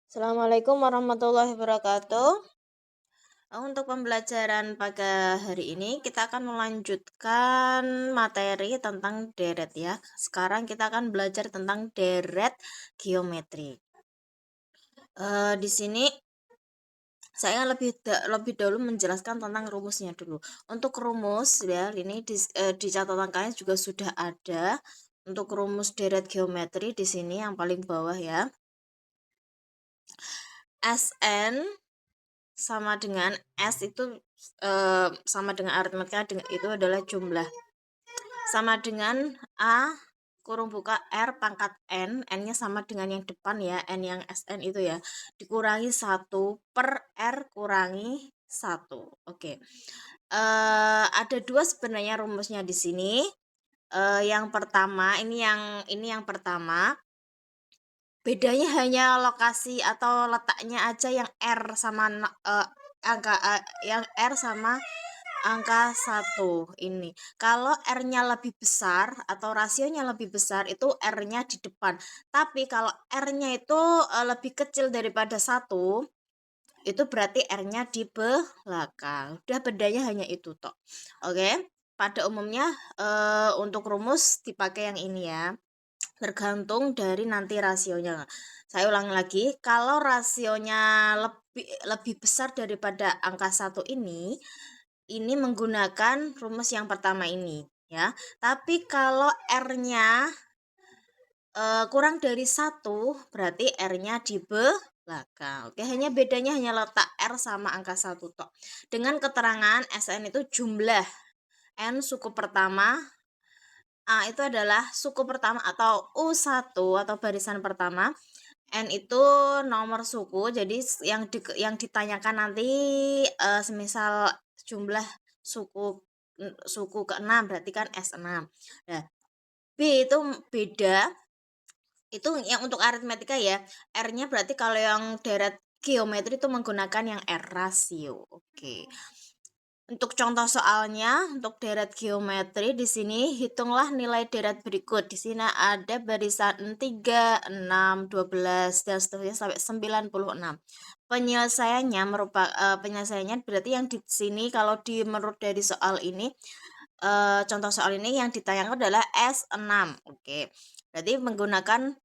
Assalamualaikum warahmatullahi wabarakatuh. Untuk pembelajaran pada hari ini kita akan melanjutkan materi tentang deret ya. Sekarang kita akan belajar tentang deret geometri. Di sini saya lebih dahulu menjelaskan tentang rumusnya dulu. Untuk rumus ya, ini di catatan kalian juga sudah ada. Untuk rumus deret geometri di sini yang paling bawah ya. Sn sama dengan S itu sama dengan aritmatika itu adalah jumlah, sama dengan A kurung buka R pangkat N-nya sama dengan yang depan ya, N yang Sn itu ya, dikurangi 1 per R kurangi 1. Oke. Ada dua sebenarnya rumusnya di sini. Yang pertama, ini yang pertama. Bedanya hanya lokasi atau letaknya aja yang R sama yang R sama angka 1 ini. Kalau R-nya lebih besar atau rasionya lebih besar itu R-nya di depan. Tapi kalau R-nya itu lebih kecil daripada 1, itu berarti R-nya di belakang. Udah, bedanya hanya itu toh. Oke. Pada umumnya untuk rumus dipakai yang ini ya. Tergantung dari nanti rasionya. Saya ulangi lagi, kalau rasionya lebih besar daripada angka 1 ini menggunakan rumus yang pertama ini ya. Tapi kalau R-nya kurang dari 1, berarti R-nya di belakang. Oke, bedanya hanya letak R sama angka 1 toh. Dengan keterangan Sn itu jumlah N suku pertama, A itu adalah suku pertama atau U1 atau barisan pertama, N itu nomor suku. Jadi yang ditanyakan nanti semisal jumlah suku ke-6 berarti kan S6. Nah, B itu beda. Itu yang untuk aritmetika ya. R-nya berarti kalau yang deret geometri itu menggunakan yang R rasio. Oke. Untuk contoh soalnya, untuk deret geometri di sini hitunglah nilai deret berikut. Di sini ada barisan 3, 6, 12 dan seterusnya sampai 96. Penyelesaiannya berarti yang di sini kalau menurut dari soal ini, contoh soal ini yang ditanyakan adalah S6. Oke. Berarti menggunakan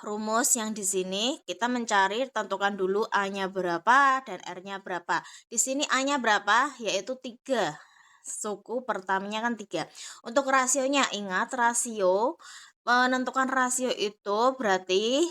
rumus yang di sini kita mencari, tentukan dulu A-nya berapa dan R-nya berapa. Di sini A-nya berapa? Yaitu 3. Suku pertamanya kan 3. Untuk rasionya, ingat rasio, menentukan rasio itu berarti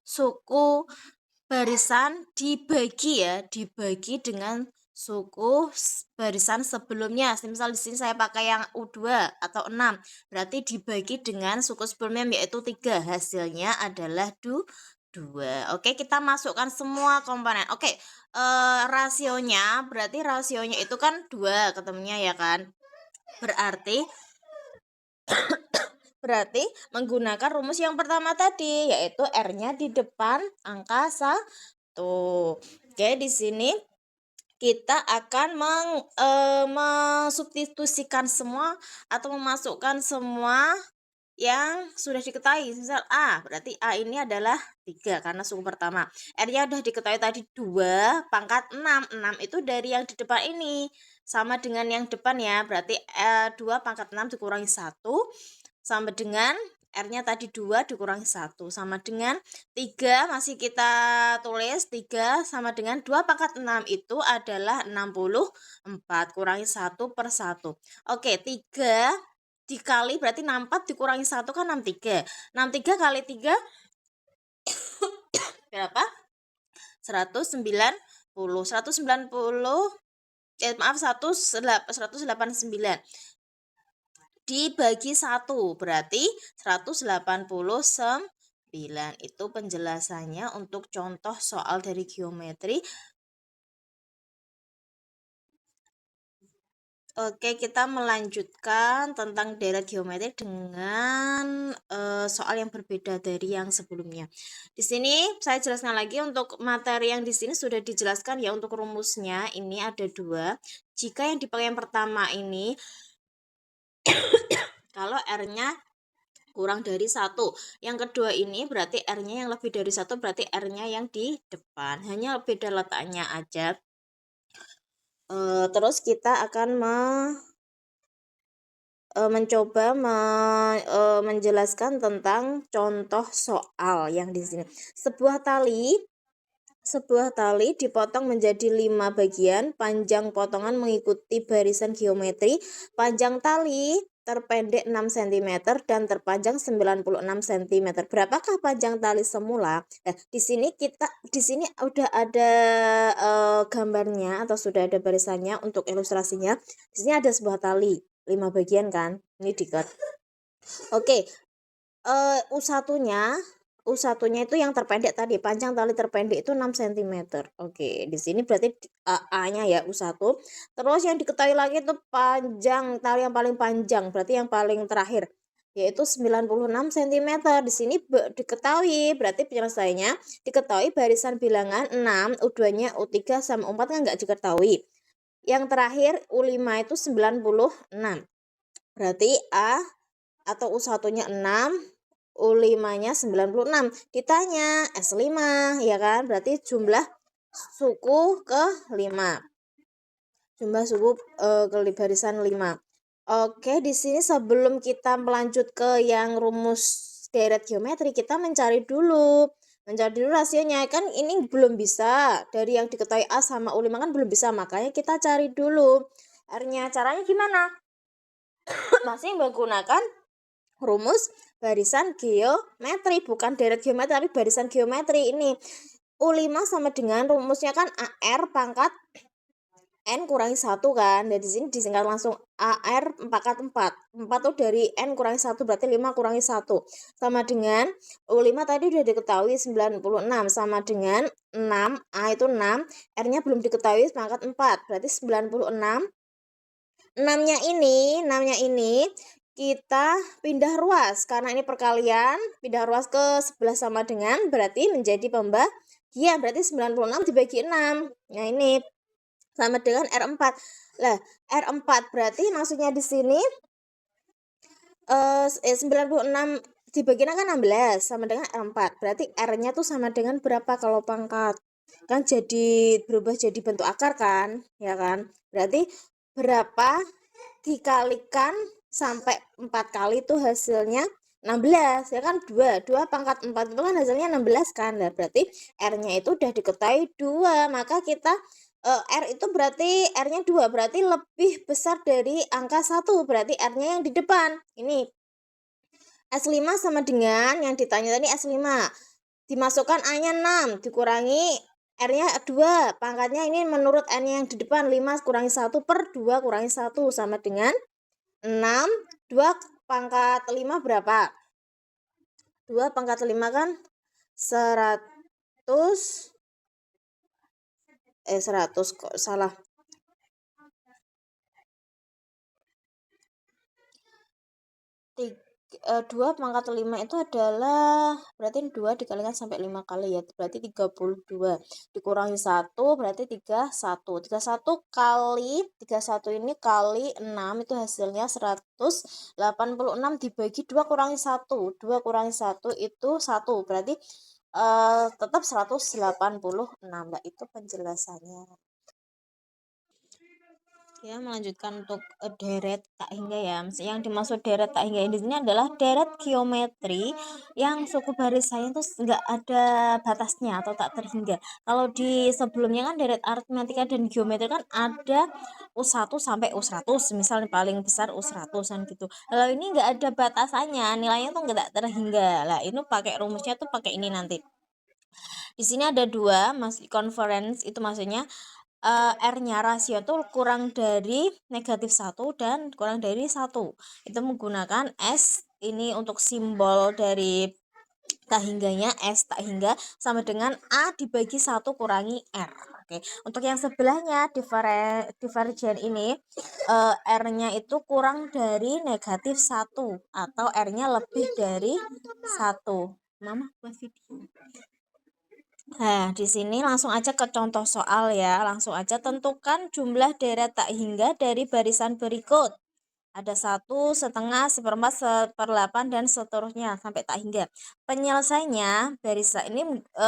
suku barisan dibagi dengan suku barisan sebelumnya. Misal di sini saya pakai yang U2 atau 6, berarti dibagi dengan suku sebelumnya yaitu 3. Hasilnya adalah 2. Oke, kita masukkan semua komponen. Oke, rasionya berarti rasionya itu kan 2 ketemunya ya kan. Berarti menggunakan rumus yang pertama tadi, yaitu R-nya di depan angka 1. Oke, di sini kita akan mensubstitusikan semua atau memasukkan semua yang sudah diketahui. Misal A, berarti A ini adalah 3 karena suku pertama. R-nya sudah diketahui tadi 2 pangkat 6. 6 itu dari yang di depan ini. Sama dengan yang depan ya, berarti 2 pangkat 6 dikurangi 1 sama dengan R-nya tadi 2 dikurangi 1 sama dengan 3, masih kita tulis 3 sama dengan 2 pangkat 6 itu adalah 64 kurangi 1 per 1. Oke, 3 dikali berarti 64 dikurangi 1 kan 63. 63 kali 3 berapa? 190. 189 dibagi 1 berarti 189. Itu penjelasannya untuk contoh soal dari geometri. Oke, kita melanjutkan tentang deret geometri dengan soal yang berbeda dari yang sebelumnya. Di sini saya jelaskan lagi untuk materi yang di sini sudah dijelaskan ya. Untuk rumusnya ini ada 2. Jika yang dipakai yang pertama ini kalau R-nya kurang dari 1. Yang kedua ini berarti R-nya yang lebih dari 1, berarti R-nya yang di depan. Hanya beda letaknya aja. Terus kita akan mencoba menjelaskan tentang contoh soal yang di sini. Sebuah tali dipotong menjadi 5 bagian, panjang potongan mengikuti barisan geometri, panjang tali terpendek 6 cm dan terpanjang 96 cm. Berapakah panjang tali semula? Nah, di sini udah ada gambarnya atau sudah ada barisannya untuk ilustrasinya. Di sini ada sebuah tali 5 bagian kan? Ini diikat. Oke, U1-nya itu yang terpendek tadi, panjang tali terpendek itu 6 cm. Oke, di sini berarti A-nya ya U1. Terus yang diketahui lagi itu panjang tali yang paling panjang, berarti yang paling terakhir yaitu 96 cm. Di sini diketahui, berarti penyelesaiannya diketahui barisan bilangan 6, U2-nya, U3 sama U4 kan enggak diketahui. Yang terakhir U5 itu 96. Berarti A atau U1-nya 6, U5-nya 96. Ditanya S5 ya kan? Berarti jumlah suku ke-5. Jumlah suku ke barisan 5. Oke, di sini sebelum kita melanjut ke yang rumus deret geometri, kita mencari dulu rasionya. Kan ini belum bisa. Dari yang diketahui A sama U5 kan belum bisa, makanya kita cari dulu R-nya. Caranya gimana? Masih menggunakan rumus barisan geometri, bukan deret geometri tapi barisan geometri. Ini U5 sama dengan rumusnya kan AR pangkat N kurangi 1 kan. Dan di sini disingkat langsung AR pangkat 4. 4 itu dari N kurangi 1 berarti 5 kurangi 1. Sama dengan U5 tadi udah diketahui 96 sama dengan 6, A itu 6, R-nya belum diketahui pangkat 4. Berarti 96. 6-nya ini kita pindah ruas karena ini perkalian, pindah ruas ke sebelah sama dengan berarti menjadi pembagian, berarti 96 dibagi 6. Nah, ini sama dengan R4. Lah, R4 berarti maksudnya di sini 96 dibagi 6 kan 16 sama dengan R4. Berarti R-nya tuh sama dengan berapa kalau pangkat? Kan jadi berubah jadi bentuk akar kan? Ya kan? Berarti berapa dikalikan sampai 4 kali itu hasilnya 16 ya kan, 2 pangkat 4 itu kan hasilnya 16 kan. Nah, berarti R-nya itu udah diketahui 2, maka kita R itu berarti R-nya 2, berarti lebih besar dari angka 1, berarti R-nya yang di depan. Ini S5 sama dengan yang ditanya tadi S5. Dimasukkan A-nya 6, dikurangi R-nya 2, pangkatnya ini menurut N-nya yang di depan 5 kurangi 1 per 2 kurangi 1 sama dengan 6. 2 pangkat 5 berapa? 2 pangkat 5 kan 100. 100 kok salah. 2 pangkat 5 itu adalah berarti 2 dikalikan sampai 5 kali ya, berarti 32 dikurangi 1 berarti 31 kali 31 ini kali 6 itu hasilnya 186 dibagi 2 kurangi 1 itu 1 berarti tetap 186. Nah, itu penjelasannya. Ya, melanjutkan untuk deret tak hingga ya. Yang dimaksud deret tak hingga di sini adalah deret geometri yang suku barisannya itu enggak ada batasnya atau tak terhingga. Kalau di sebelumnya kan deret aritmatika dan geometri kan ada U1 sampai U100, misalnya paling besar U100-an gitu. Kalau ini enggak ada batasannya, nilainya tuh enggak terhingga. Lah, ini pakai rumusnya tuh pakai ini nanti. Di sini ada 2, conference itu maksudnya R-nya rasio tuh kurang dari negatif 1 dan kurang dari 1. Itu menggunakan S ini untuk simbol dari tak hingganya, S tak hingga sama dengan A dibagi 1 kurangi R. Oke. Untuk yang sebelahnya divergen ini R-nya itu kurang dari negatif 1 atau R-nya lebih dari 1. Mama buat video. Nah, di sini langsung aja ke contoh soal ya. Langsung aja tentukan jumlah deret tak hingga dari barisan berikut. Ada 1/2, 1/4, 1/8, dan seterusnya sampai tak hingga. Penyelesaiannya ini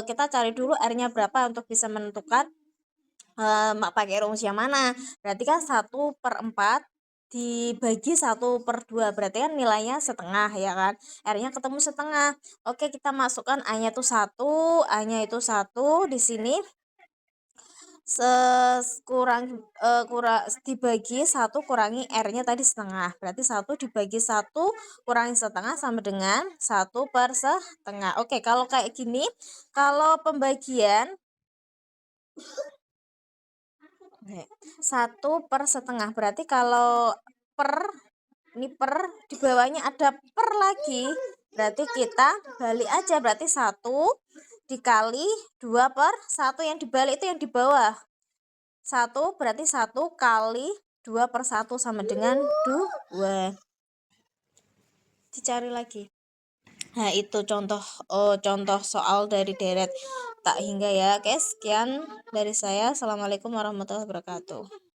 kita cari dulu R-nya berapa untuk bisa menentukan pakai rumus yang mana. Berarti kan 1/4 dibagi 1/2, berarti kan nilainya setengah ya kan. R-nya ketemu setengah. Oke, kita masukkan A-nya itu 1, A-nya itu 1 di sini. Dibagi 1 kurangi R-nya tadi setengah. Berarti 1 dibagi 1 kurangi setengah sama dengan 1/1. Oke, kalau kayak gini, kalau pembagian 1/1, berarti kalau per di bawahnya ada per lagi, berarti kita balik aja, berarti 1 dikali 2/1, yang dibalik itu yang di bawah. 1 berarti 1 kali 2/1 sama dengan 2. Dicari lagi. Nah, itu contoh soal dari deret tak hingga ya. Oke, sekian dari saya. Assalamualaikum warahmatullahi wabarakatuh.